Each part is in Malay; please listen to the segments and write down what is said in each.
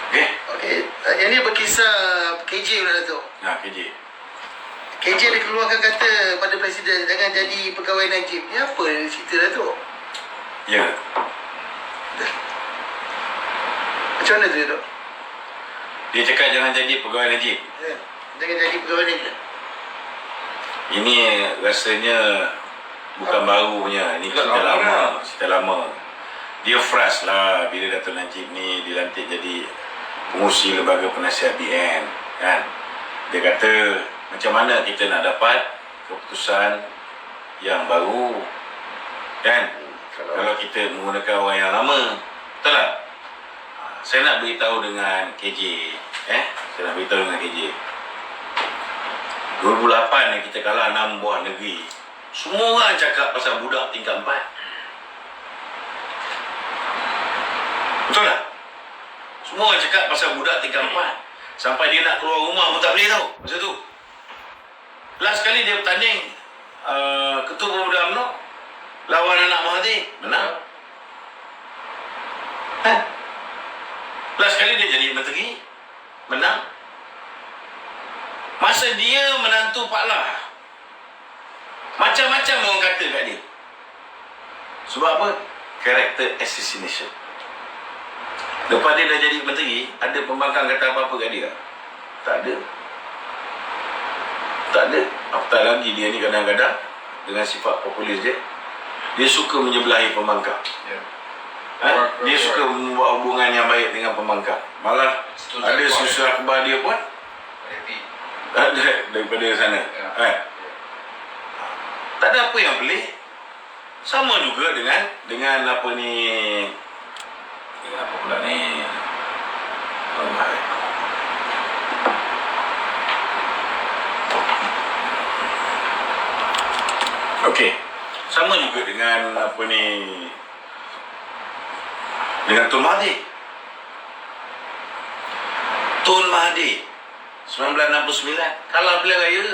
Okey. Okey, yang ni berkisar KJ pula Datuk. KJ. KJ dikeluarkan kata pada Presiden jangan jadi pegawai Najib. Ni apa cerita Datuk? Ya. Macam mana tu Datuk? Dia cakap jangan jadi pegawai Najib. Ya, jangan jadi pegawai Najib. Ini rasanya bukan baru punya. Ini cerita lama. Dia frust lah bila Dato' Najib ni dilantik jadi pengurusi lembaga penasihat BN, kan. Dia kata macam mana kita nak dapat keputusan yang baru, kan, kalau kita menggunakan orang yang lama. Betul tak? Saya nak beritahu dengan KJ, saya nak beritahu dengan KJ, 2008 ni kita kalah 6 buah negeri. Semua orang cakap pasal budak tingkat 4. Betul tak? Semua orang cakap pasal budak tingkat 4. Sampai dia nak keluar rumah pun tak boleh tau masa tu. Last kali dia bertanding Ketua Pemuda UMNO lawan anak Mahathir, menang. Last kali dia jadi menteri, menang. Masa dia menantu Pak Lah, macam-macam orang kata kat dia. Sebab apa? Character assassination. Lepas dia dah jadi menteri, ada pembangkang kata apa-apa kat dia? Tak ada. Tak ada. Apatah lagi dia ni kadang-kadang dengan sifat populis dia suka menyebelahi pembangkang. Dia suka membuat hubungan yang baik dengan pembangkang. Malah ada susu akhbar dia pun ada daripada sana. Tak ada apa yang pelik. Sama juga dengan apa ni, dengan apa pula ni, okey, sama juga dengan apa ni, dengan Tun Mahathir. Tun Mahathir 1969 kalah pilihan raya.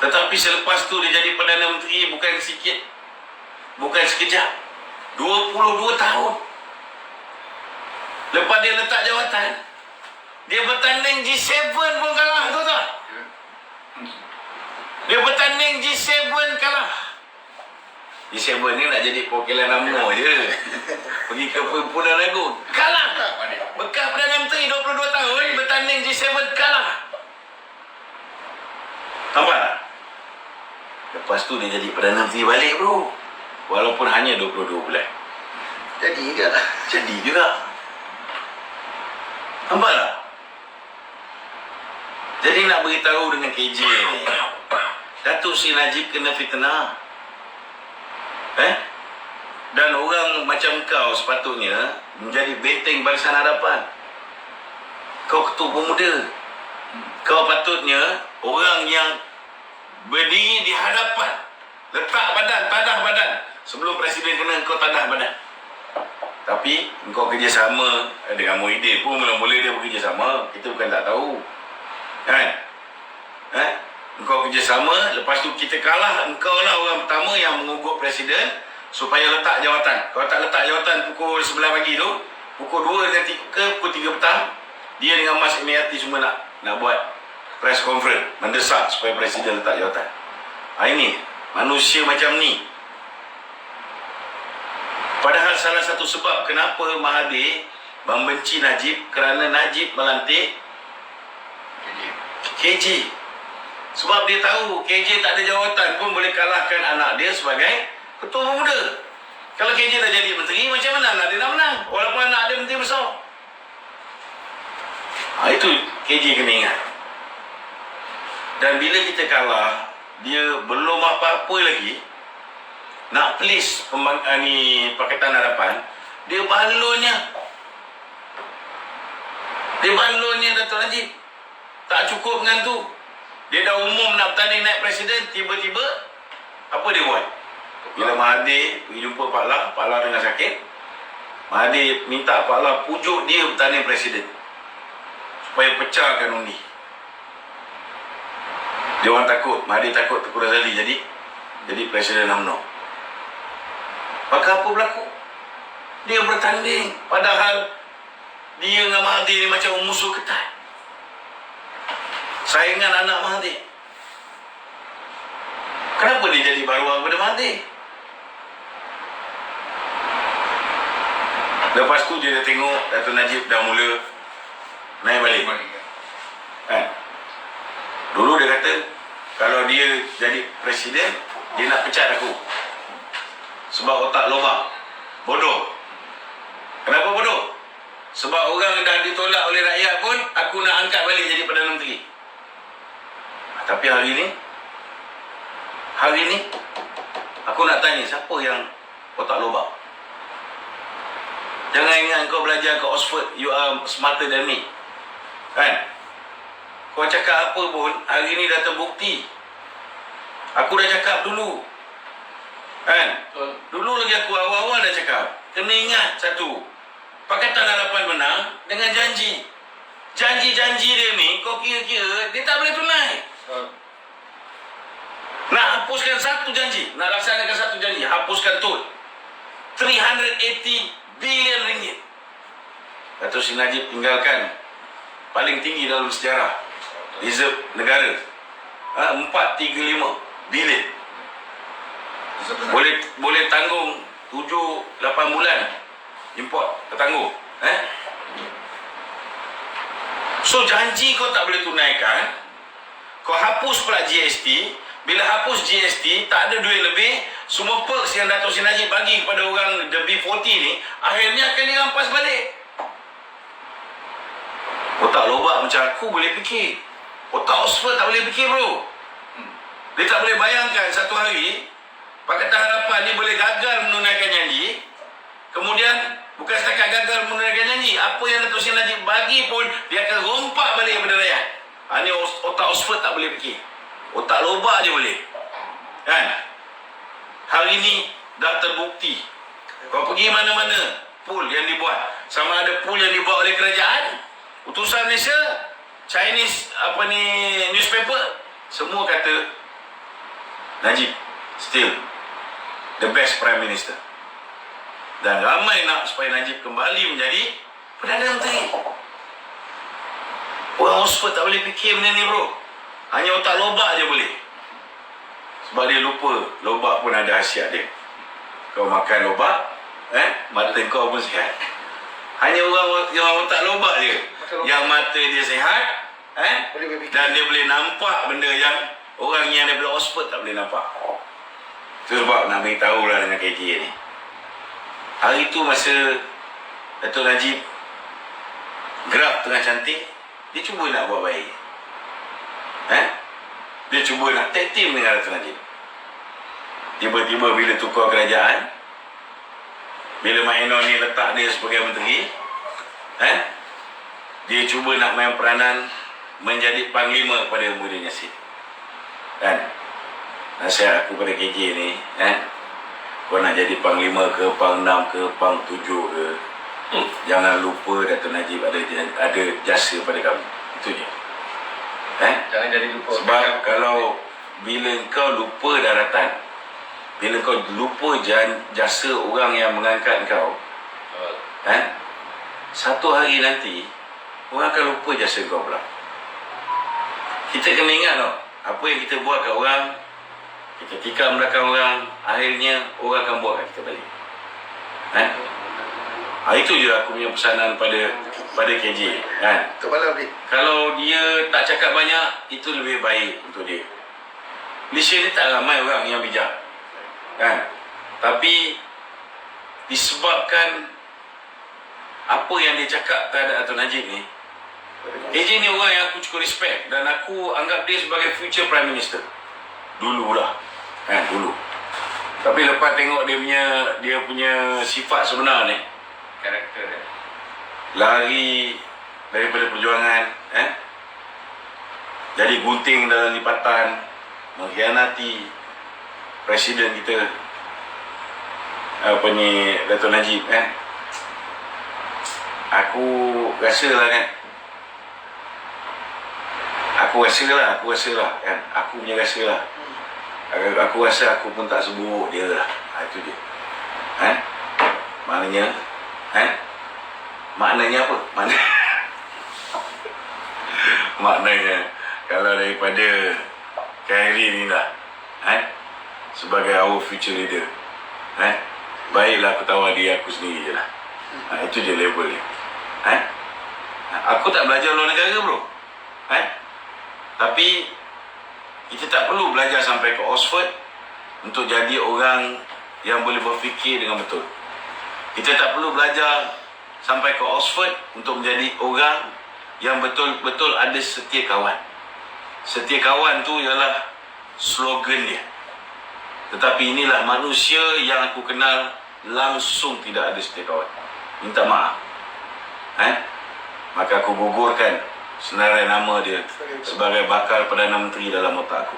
Tetapi selepas tu dia jadi Perdana Menteri bukan sikit, bukan sekejap, 22 tahun. Lepas dia letak jawatan, dia bertanding G7 pun kalah, tahu tak? Dia bertanding G7 kalah. G7 ni nak jadi perwakilan UMNO je. Pergi ke Perhimpunan Agung, kalah. Bekas Perdana Menteri 22 tahun bertanding G7 kalah. Nampak tak? Lepas tu dia jadi Perdana Menteri balik bro. Walaupun hanya 22 bulan. Jadi juga. Nampak tak? Jadi nak beritahu dengan KJ ni, Datuk Seri Najib kena fitnah. Dan orang macam kau sepatutnya menjadi benteng Barisan Harapan. Kau ketua pemuda. Kau patutnya orang yang berdiri di hadapan, letak badan, tadah badan. Sebelum Presiden kena kau tadah badan. Tapi engkau kerjasama dengan Muhyiddin pun mula-mula dia bekerjasama. Kita bukan tak tahu, kan? Engkau kerjasama, lepas tu kita kalah. Engkau lah orang pertama yang mengugut Presiden supaya letak jawatan. Kalau tak letak jawatan pukul 11 pagi tu, pukul 2 nanti ke pukul 3 petang, dia dengan Mas Emiati semua nak buat press conference mendesak supaya Presiden letak jawatan. Ini manusia macam ni. Padahal salah satu sebab kenapa Mahathir membenci Najib, kerana Najib melantik KJ. Sebab dia tahu KJ tak ada jawatan pun boleh kalahkan anak dia sebagai ketua pemuda. Kalau KJ dah jadi menteri, macam mana anak dia nak menang? Walaupun anak dia menteri besar. Itu KJ kena ingat. Dan bila kita kalah, dia belum apa-apa lagi nak please Pakatan Harapan, dia balonnya Dato' Najib. Tak cukup dengan tu, dia dah umum nak bertanding naik Presiden, tiba-tiba apa dia buat? Bila Mahathir pergi jumpa Pak Lah tengah sakit, Mahathir minta Pak Lah pujuk dia bertanding Presiden supaya pecahkan undi. Dia orang takut, Mahathir takut Tengku Razali jadi Presiden UMNO. Maka apa berlaku? Dia bertanding, padahal dia dengan Mahathir ni macam musuh ketat. Saingan anak Mahathir. Kenapa dia jadi baruah kepada Mahathir? Lepas tu dia tengok Dato' Najib dah mula naik balik. Kan? Dulu dia kata, kalau dia jadi presiden, dia nak pecat aku. Sebab otak lobak. Bodoh. Kenapa bodoh? Sebab orang dah ditolak oleh rakyat pun, aku nak angkat balik jadi Perdana Menteri. Tapi hari ni, aku nak tanya, siapa yang otak lobak? Jangan ingat kau belajar ke Oxford, you are smarter than me. Kan? Kau cakap apa pun, hari ni dah terbukti. Aku dah cakap dulu. Kan? Dulu lagi aku awal-awal dah cakap. Kena ingat satu, Pakatan Harapan menang dengan janji. Janji-janji dia ni, kau kira-kira, dia tak boleh tunai. Nak hapuskan satu janji, nak laksanakan satu janji, hapuskan tol. 380 bilion ringgit. Dato' Sri Najib tinggalkan paling tinggi dalam sejarah reserve negara, 435 bilion. Boleh tanggung 7-8 bulan import tertangguh. So janji kau tak boleh tunaikan. Kau hapus pula GST. Bila hapus GST, tak ada duit lebih. Semua perks yang Dato' Sri Najib bagi kepada orang the B40 ni, akhirnya akan dirampas balik. Otak lobak macam aku boleh fikir. Otak Oxford tak boleh fikir, bro. Dia tak boleh bayangkan satu hari Pakatan Harapan ni boleh gagal menunaikan janji. Kemudian bukan setakat gagal menunaikan janji, apa yang Dato' Sri Najib bagi pun dia akan rompak balik kepada rakyat. Ini otak Oxford tak boleh fikir. Otak lobak je boleh. Kan? Hari ni dah terbukti. Kau pergi mana-mana, pool yang dibuat, sama ada pool yang dibuat oleh kerajaan, utusan Malaysia, Chinese newspaper, semua kata Najib still the best Prime Minister. Dan ramai nak supaya Najib kembali menjadi Perdana Menteri. Orang Oxford tak boleh fikir benda ni, bro. Hanya otak lobak je boleh. Sebab dia lupa lobak pun ada khasiat dia. Kau makan lobak, mata kau pun sihat. Hanya orang yang otak lobak je yang mata dia sihat, dan dia boleh nampak benda yang orang yang daripada Oxford tak boleh nampak. Itu sebab nak beritahu lah dengan KJ ni. Hari tu masa Dato' Najib gerak tengah cantik, dia cuba nak buat baik. Dia cuba nak tag team dengan Dato' Najib. Tiba-tiba bila tukar kerajaan, bila Mak Enor ni letak dia sebagai menteri, dia cuba nak main peranan menjadi panglima kepada Muhyiddin Yassin. Nasihat aku pada KJ ni, kau nak jadi panglima ke, pang 6 ke, pang 7 ke, jangan lupa Dato' Najib ada jasa pada kamu. Itu je. Jangan jadi lupa. Sebab kalau bila kau lupa daratan, bila kau lupa jasa orang yang mengangkat kau, satu hari nanti orang akan lupa jasa kau pula. Kita kena ingat tau, apa yang kita buat kat orang, kita tikam belakang orang, akhirnya orang akan buat kat kita balik. Itu je aku punya pesanan pada KJ. Untuk malam ni. Kalau dia tak cakap banyak, itu lebih baik untuk dia. Malaysia ni tak ramai orang yang bijak. Tapi disebabkan apa yang dia cakap terhadap Dato' Najib ni, KJ ni orang yang aku cukup respect dan aku anggap dia sebagai future Prime Minister. Dululah. Dulu. Tapi lepas tengok dia punya sifat sebenar ni, Karakter dia. lari daripada perjuangan, jadi gunting dalam lipatan, mengkhianati Presiden kita, Dato' Najib, aku rasa lah aku punya rasa lah, aku rasa aku pun tak seburuk dia lah. Itu je. Maknanya Maknanya apa? Maknanya kalau daripada Khairi ni lah, sebagai our future leader, baiklah aku tahu diri aku sendiri je lah. Itu je level dia. Aku tak belajar luar negara bro. Tapi kita tak perlu belajar sampai ke Oxford untuk jadi orang yang boleh berfikir dengan betul. Kita tak perlu belajar sampai ke Oxford untuk menjadi orang yang betul-betul ada setia kawan. Setia kawan tu ialah slogan dia. Tetapi inilah manusia yang aku kenal langsung tidak ada setia kawan. Minta maaf. Maka aku gugurkan senarai nama dia sebagai bakal Perdana Menteri dalam otak aku.